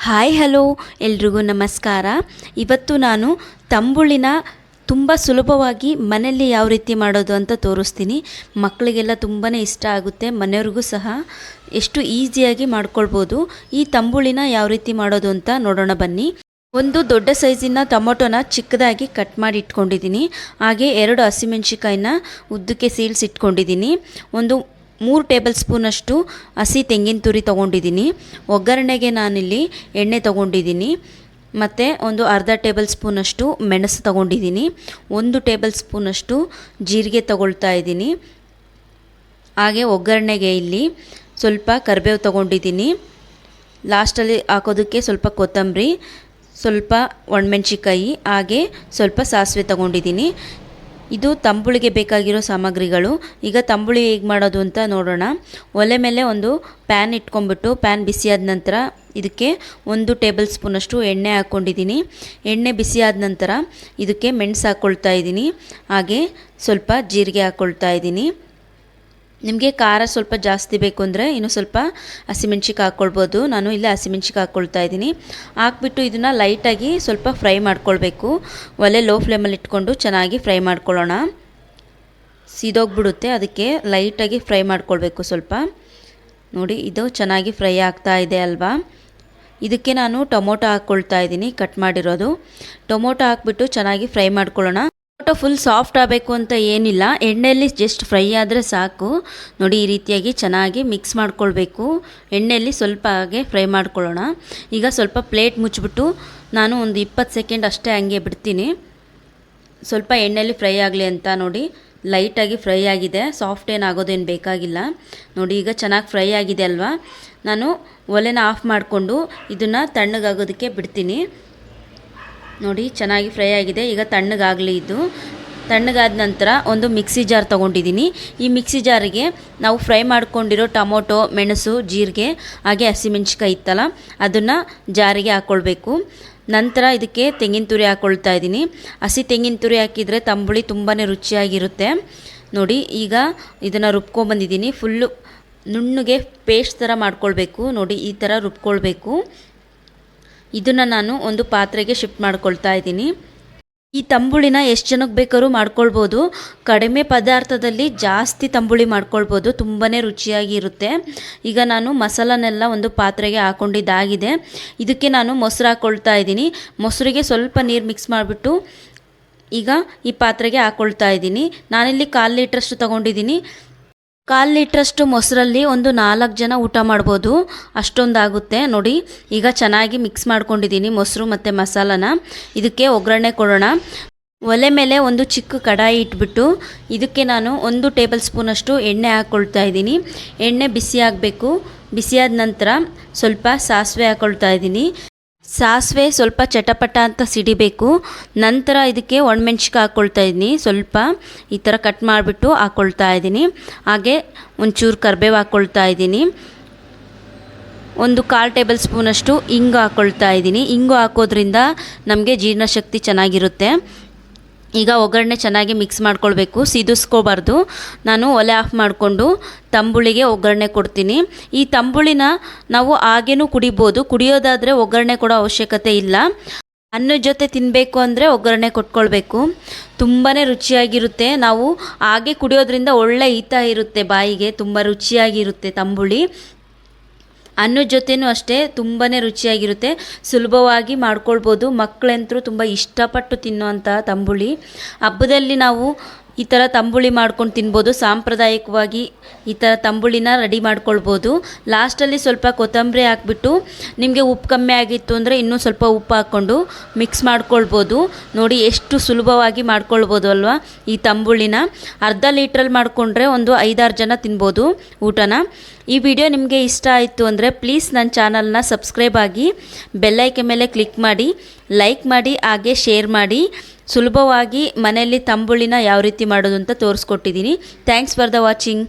Hi hello ಎಲ್ರಿಗೂ ನಮಸ್ಕಾರ. ಇವತ್ತು ನಾನು ತಂಬುಳಿನ ತುಂಬ ಸುಲಭವಾಗಿ ಮನೆಯಲ್ಲಿ ಯಾವ ರೀತಿ ಮಾಡೋದು ಅಂತ ತೋರಿಸ್ತೀನಿ. ಮಕ್ಕಳಿಗೆಲ್ಲ ತುಂಬಾ ಇಷ್ಟ ಆಗುತ್ತೆ, ಮನೆಯವ್ರಿಗೂ ಸಹ ಎಷ್ಟು ಈಸಿಯಾಗಿ ಮಾಡ್ಕೊಳ್ಬೋದು. ಈ ತಂಬುಳಿನ ಯಾವ ರೀತಿ ಮಾಡೋದು ಅಂತ ನೋಡೋಣ ಬನ್ನಿ. ಒಂದು ದೊಡ್ಡ ಸೈಜಿನ ಟೊಮೊಟೊನ ಚಿಕ್ಕದಾಗಿ ಕಟ್ ಮಾಡಿ ಇಟ್ಕೊಂಡಿದ್ದೀನಿ. ಹಾಗೆ 2 ಹಸಿಮೆಣಸಿಕಾಯಿನ ಉದ್ದಕ್ಕೆ ಸೀಳಿಸಿಟ್ಕೊಂಡಿದ್ದೀನಿ. ಒಂದು 3 ಟೇಬಲ್ ಸ್ಪೂನಷ್ಟು ಹಸಿ ತೆಂಗಿನ ತುರಿ ತೊಗೊಂಡಿದ್ದೀನಿ. ಒಗ್ಗರಣೆಗೆ ನಾನಿಲ್ಲಿ ಎಣ್ಣೆ ತೊಗೊಂಡಿದ್ದೀನಿ. ಮತ್ತು ಒಂದು ಅರ್ಧ ಟೇಬಲ್ ಸ್ಪೂನಷ್ಟು ಮೆಣಸು ತೊಗೊಂಡಿದ್ದೀನಿ. 1 ಟೇಬಲ್ ಸ್ಪೂನಷ್ಟು ಜೀರಿಗೆ ತೊಗೊಳ್ತಾ ಇದ್ದೀನಿ. ಹಾಗೆ ಒಗ್ಗರಣೆಗೆ ಇಲ್ಲಿ ಸ್ವಲ್ಪ ಕರಿಬೇವು ತೊಗೊಂಡಿದ್ದೀನಿ. ಲಾಸ್ಟಲ್ಲಿ ಹಾಕೋದಕ್ಕೆ ಸ್ವಲ್ಪ ಕೊತ್ತಂಬರಿ, ಸ್ವಲ್ಪ ಒಣಮೆಣಸಿಕಾಯಿ, ಹಾಗೆ ಸ್ವಲ್ಪ ಸಾಸಿವೆ ತೊಗೊಂಡಿದ್ದೀನಿ. ಇದು ತಂಬುಳಿಗೆ ಬೇಕಾಗಿರೋ ಸಾಮಗ್ರಿಗಳು. ಈಗ ತಂಬುಳಿ ಹೇಗೆ ಮಾಡೋದು ಅಂತ ನೋಡೋಣ. ಒಲೆ ಮೇಲೆ ಒಂದು ಪ್ಯಾನ್ ಇಟ್ಕೊಂಡ್ಬಿಟ್ಟು ಪ್ಯಾನ್ ಬಿಸಿಯಾದ ನಂತರ ಇದಕ್ಕೆ 1 ಟೇಬಲ್ ಸ್ಪೂನಷ್ಟು ಎಣ್ಣೆ ಹಾಕ್ಕೊಂಡಿದ್ದೀನಿ. ಎಣ್ಣೆ ಬಿಸಿಯಾದ ನಂತರ ಇದಕ್ಕೆ ಮೆಣಸು ಹಾಕ್ಕೊಳ್ತಾ ಇದ್ದೀನಿ. ಹಾಗೆ ಸ್ವಲ್ಪ ಜೀರಿಗೆ ಹಾಕ್ಕೊಳ್ತಾ ಇದ್ದೀನಿ. ನಿಮಗೆ ಖಾರ ಸ್ವಲ್ಪ ಜಾಸ್ತಿ ಬೇಕು ಅಂದರೆ ಇನ್ನೂ ಸ್ವಲ್ಪ ಹಸಿಮೆಣ್ಸಿಕಾಯಿ ಹಾಕ್ಕೊಳ್ಬೋದು. ನಾನು ಇಲ್ಲಿ ಹಸಿಮೆಣ್ಸಿಕಾಯಿ ಹಾಕ್ಕೊಳ್ತಾ ಇದ್ದೀನಿ. ಹಾಕ್ಬಿಟ್ಟು ಇದನ್ನು ಲೈಟಾಗಿ ಸ್ವಲ್ಪ ಫ್ರೈ ಮಾಡ್ಕೊಳ್ಬೇಕು. ಒಲೆ ಲೋ ಫ್ಲೇಮಲ್ಲಿ ಇಟ್ಕೊಂಡು ಚೆನ್ನಾಗಿ ಫ್ರೈ ಮಾಡ್ಕೊಳ್ಳೋಣ. ಸೀದೋಗ್ಬಿಡುತ್ತೆ, ಅದಕ್ಕೆ ಲೈಟಾಗಿ ಫ್ರೈ ಮಾಡ್ಕೊಳ್ಬೇಕು ಸ್ವಲ್ಪ. ನೋಡಿ, ಇದು ಚೆನ್ನಾಗಿ ಫ್ರೈ ಆಗ್ತಾ ಇದೆ ಅಲ್ವಾ. ಇದಕ್ಕೆ ನಾನು ಟೊಮೊಟೊ ಹಾಕ್ಕೊಳ್ತಾ ಇದ್ದೀನಿ, ಕಟ್ ಮಾಡಿರೋದು. ಟೊಮೊಟೊ ಹಾಕ್ಬಿಟ್ಟು ಚೆನ್ನಾಗಿ ಫ್ರೈ ಮಾಡ್ಕೊಳ್ಳೋಣ. ಟೊಮೊಟೊ ಫುಲ್ ಸಾಫ್ಟ್ ಆಗಬೇಕು ಅಂತ ಏನಿಲ್ಲ, ಎಣ್ಣೆಯಲ್ಲಿ ಜಸ್ಟ್ ಫ್ರೈ ಆದರೆ ಸಾಕು. ನೋಡಿ, ಈ ರೀತಿಯಾಗಿ ಚೆನ್ನಾಗಿ ಮಿಕ್ಸ್ ಮಾಡ್ಕೊಳ್ಬೇಕು. ಎಣ್ಣೆಯಲ್ಲಿ ಸ್ವಲ್ಪ ಹಾಗೆ ಫ್ರೈ ಮಾಡ್ಕೊಳ್ಳೋಣ. ಈಗ ಸ್ವಲ್ಪ ಪ್ಲೇಟ್ ಮುಚ್ಚಿಬಿಟ್ಟು ನಾನು ಒಂದು 20 ಸೆಕೆಂಡ್ ಅಷ್ಟೇ ಹಂಗೆ ಬಿಡ್ತೀನಿ, ಸ್ವಲ್ಪ ಎಣ್ಣೆಯಲ್ಲಿ ಫ್ರೈ ಆಗಲಿ ಅಂತ. ನೋಡಿ, ಲೈಟಾಗಿ ಫ್ರೈ ಆಗಿದೆ, ಸಾಫ್ಟ್ ಏನಾಗೋದೇನು ಬೇಕಾಗಿಲ್ಲ. ನೋಡಿ, ಈಗ ಚೆನ್ನಾಗಿ ಫ್ರೈ ಆಗಿದೆ ಅಲ್ವಾ. ನಾನು ಒಲೆನ ಆಫ್ ಮಾಡಿಕೊಂಡು ಇದನ್ನು ತಣ್ಣಗಾಗೋದಕ್ಕೆ ಬಿಡ್ತೀನಿ. ನೋಡಿ, ಚೆನ್ನಾಗಿ ಫ್ರೈ ಆಗಿದೆ. ಈಗ ತಣ್ಣಗಾಗಲಿ. ಇದು ತಣ್ಣಗಾದ ನಂತರ ಒಂದು ಮಿಕ್ಸಿ ಜಾರ್ ತೊಗೊಂಡಿದ್ದೀನಿ. ಈ ಮಿಕ್ಸಿ ಜಾರಿಗೆ ನಾವು ಫ್ರೈ ಮಾಡ್ಕೊಂಡಿರೋ ಟೊಮೊಟೊ, ಮೆಣಸು, ಜೀರಿಗೆ ಹಾಗೆ ಹಸಿಮೆಣ್ಸಿಕಾಯಿ ಇತ್ತಲ್ಲ, ಅದನ್ನು ಜಾರಿಗೆ ಹಾಕ್ಕೊಳ್ಬೇಕು. ನಂತರ ಇದಕ್ಕೆ ತೆಂಗಿನ ತುರಿ ಹಾಕ್ಕೊಳ್ತಾ ಇದ್ದೀನಿ. ಹಸಿ ತೆಂಗಿನ ತುರಿ ಹಾಕಿದರೆ ತಂಬುಳಿ ತುಂಬಾ ರುಚಿಯಾಗಿರುತ್ತೆ. ನೋಡಿ, ಈಗ ಇದನ್ನು ರುಬ್ಕೊಂಬಂದಿದ್ದೀನಿ. ಫುಲ್ಲು ನುಣ್ಣಗೆ ಪೇಸ್ಟ್ ಥರ ಮಾಡ್ಕೊಳ್ಬೇಕು. ನೋಡಿ, ಈ ಥರ ರುಬ್ಕೊಳ್ಬೇಕು. ಇದನ್ನು ನಾನು ಒಂದು ಪಾತ್ರೆಗೆ ಶಿಫ್ಟ್ ಮಾಡ್ಕೊಳ್ತಾ ಇದ್ದೀನಿ. ಈ ತಂಬುಳಿನ ಎಷ್ಟು ಜನಕ್ಕೆ ಬೇಕಾದ್ರೂ ಮಾಡ್ಕೊಳ್ಬೋದು. ಕಡಿಮೆ ಪದಾರ್ಥದಲ್ಲಿ ಜಾಸ್ತಿ ತಂಬುಳಿ ಮಾಡ್ಕೊಳ್ಬೋದು, ತುಂಬಾ ರುಚಿಯಾಗಿರುತ್ತೆ. ಈಗ ನಾನು ಮಸಾಲನೆಲ್ಲ ಒಂದು ಪಾತ್ರೆಗೆ ಹಾಕ್ಕೊಂಡಿದ್ದಾಗಿದೆ. ಇದಕ್ಕೆ ನಾನು ಮೊಸರು ಹಾಕ್ಕೊಳ್ತಾ ಇದ್ದೀನಿ. ಮೊಸರಿಗೆ ಸ್ವಲ್ಪ ನೀರು ಮಿಕ್ಸ್ ಮಾಡಿಬಿಟ್ಟು ಈಗ ಈ ಪಾತ್ರೆಗೆ ಹಾಕ್ಕೊಳ್ತಾ ಇದ್ದೀನಿ. ನಾನಿಲ್ಲಿ 1/4 ಲೀಟ್ರಷ್ಟು ತೊಗೊಂಡಿದ್ದೀನಿ. 1/4 ಲೀಟ್ರಷ್ಟು ಮೊಸರಲ್ಲಿ ಒಂದು 4 ಜನ ಊಟ ಮಾಡ್ಬೋದು, ಅಷ್ಟೊಂದಾಗುತ್ತೆ. ನೋಡಿ, ಈಗ ಚೆನ್ನಾಗಿ ಮಿಕ್ಸ್ ಮಾಡ್ಕೊಂಡಿದ್ದೀನಿ ಮೊಸರು ಮತ್ತು ಮಸಾಲನ. ಇದಕ್ಕೆ ಒಗ್ಗರಣೆ ಕೊಡೋಣ. ಒಲೆ ಮೇಲೆ ಒಂದು ಚಿಕ್ಕ ಕಡಾಯಿ ಇಟ್ಬಿಟ್ಟು ಇದಕ್ಕೆ ನಾನು 1 ಟೇಬಲ್ ಸ್ಪೂನಷ್ಟು ಎಣ್ಣೆ ಹಾಕ್ಕೊಳ್ತಾ ಇದ್ದೀನಿ. ಎಣ್ಣೆ ಬಿಸಿ ಆಗಬೇಕು. ಬಿಸಿಯಾದ ನಂತರ ಸ್ವಲ್ಪ ಸಾಸಿವೆ ಹಾಕ್ಕೊಳ್ತಾ ಇದ್ದೀನಿ. ಸಾಸಿವೆ ಸ್ವಲ್ಪ ಚಟಪಟ ಅಂತ ಸಿಡಿಬೇಕು. ನಂತರ ಇದಕ್ಕೆ ಒಣಮೆಣ್ಸಿಕಾಯಿ ಹಾಕ್ಕೊಳ್ತಾ ಇದ್ದೀನಿ. ಸ್ವಲ್ಪ ಈ ಥರ ಕಟ್ ಮಾಡಿಬಿಟ್ಟು ಹಾಕ್ಕೊಳ್ತಾ ಇದ್ದೀನಿ. ಹಾಗೆ ಒಂಚೂರು ಕರಿಬೇವು ಹಾಕ್ಕೊಳ್ತಾ ಇದ್ದೀನಿ. ಒಂದು 1/4 ಟೇಬಲ್ ಸ್ಪೂನಷ್ಟು ಇಂಗು ಹಾಕ್ಕೊಳ್ತಾ ಇದ್ದೀನಿ. ಇಂಗು ಹಾಕೋದ್ರಿಂದ ನಮಗೆ ಜೀರ್ಣಶಕ್ತಿ ಚೆನ್ನಾಗಿರುತ್ತೆ. ಈಗ ಒಗ್ಗರಣೆ ಚೆನ್ನಾಗಿ ಮಿಕ್ಸ್ ಮಾಡ್ಕೊಳ್ಬೇಕು, ಸಿದಿಸ್ಕೋಬಾರ್ದು. ನಾನು ಒಲೆ ಆಫ್ ಮಾಡಿಕೊಂಡು ತಂಬುಳಿಗೆ ಒಗ್ಗರಣೆ ಕೊಡ್ತೀನಿ. ಈ ತಂಬುಳಿನ ನಾವು ಹಾಗೇನೂ ಕುಡಿಬೋದು. ಕುಡಿಯೋದಾದರೆ ಒಗ್ಗರಣೆ ಕೊಡೋ ಅವಶ್ಯಕತೆ ಇಲ್ಲ. ಅನ್ನದ ಜೊತೆ ತಿನ್ನಬೇಕು ಅಂದರೆ ಒಗ್ಗರಣೆ ಕೊಟ್ಕೊಳ್ಬೇಕು. ತುಂಬಾ ರುಚಿಯಾಗಿರುತ್ತೆ. ನಾವು ಹಾಗೆ ಕುಡಿಯೋದ್ರಿಂದ ಒಳ್ಳೆ ಹಿತ ಇರುತ್ತೆ ಬಾಯಿಗೆ, ತುಂಬ ರುಚಿಯಾಗಿರುತ್ತೆ ತಂಬುಳಿ. ಅನ್ನದ ಜೊತೆನೂ ಅಷ್ಟೇ ತುಂಬಾ ರುಚಿಯಾಗಿರುತ್ತೆ. ಸುಲಭವಾಗಿ ಮಾಡ್ಕೊಳ್ಬೋದು. ಮಕ್ಕಳಂತರೂ ತುಂಬ ಇಷ್ಟಪಟ್ಟು ತಿನ್ನುವಂಥ ತಂಬುಳಿ. ಹಬ್ಬದಲ್ಲಿ ನಾವು ಈ ಥರ ತಂಬುಳಿ ಮಾಡ್ಕೊಂಡು ತಿನ್ಬೋದು. ಸಾಂಪ್ರದಾಯಿಕವಾಗಿ ಈ ಥರ ತಂಬುಳಿನ ರೆಡಿ ಮಾಡ್ಕೊಳ್ಬೋದು. ಲಾಸ್ಟಲ್ಲಿ ಸ್ವಲ್ಪ ಕೊತ್ತಂಬರಿ ಹಾಕ್ಬಿಟ್ಟು ನಿಮಗೆ ಉಪ್ಪು ಕಮ್ಮಿ ಆಗಿತ್ತು ಅಂದರೆ ಇನ್ನೂ ಸ್ವಲ್ಪ ಉಪ್ಪು ಹಾಕ್ಕೊಂಡು ಮಿಕ್ಸ್ ಮಾಡ್ಕೊಳ್ಬೋದು. ನೋಡಿ, ಎಷ್ಟು ಸುಲಭವಾಗಿ ಮಾಡ್ಕೊಳ್ಬೋದು ಅಲ್ವಾ ಈ ತಂಬುಳಿನ. ಅರ್ಧ ಲೀಟ್ರಲ್ಲಿ ಮಾಡಿಕೊಂಡ್ರೆ ಒಂದು 5-6 ಜನ ತಿನ್ಬೋದು ಊಟನ. ಈ ವಿಡಿಯೋ ನಿಮಗೆ ಇಷ್ಟ ಆಯಿತು ಅಂದರೆ ಪ್ಲೀಸ್ ನನ್ನ ಚಾನಲ್ನ ಸಬ್ಸ್ಕ್ರೈಬ್ ಆಗಿ, ಬೆಲ್ಲೈಕನ್ ಮೇಲೆ ಕ್ಲಿಕ್ ಮಾಡಿ, ಲೈಕ್ ಮಾಡಿ, ಹಾಗೆ ಶೇರ್ ಮಾಡಿ. ಸುಲಭವಾಗಿ ಮನೆಯಲ್ಲಿ ತಂಬುಳಿನ ಯಾವ ರೀತಿ ಮಾಡೋದು ಅಂತ ತೋರಿಸ್ಕೊಟ್ಟಿದ್ದೀನಿ. Thanks for the watching.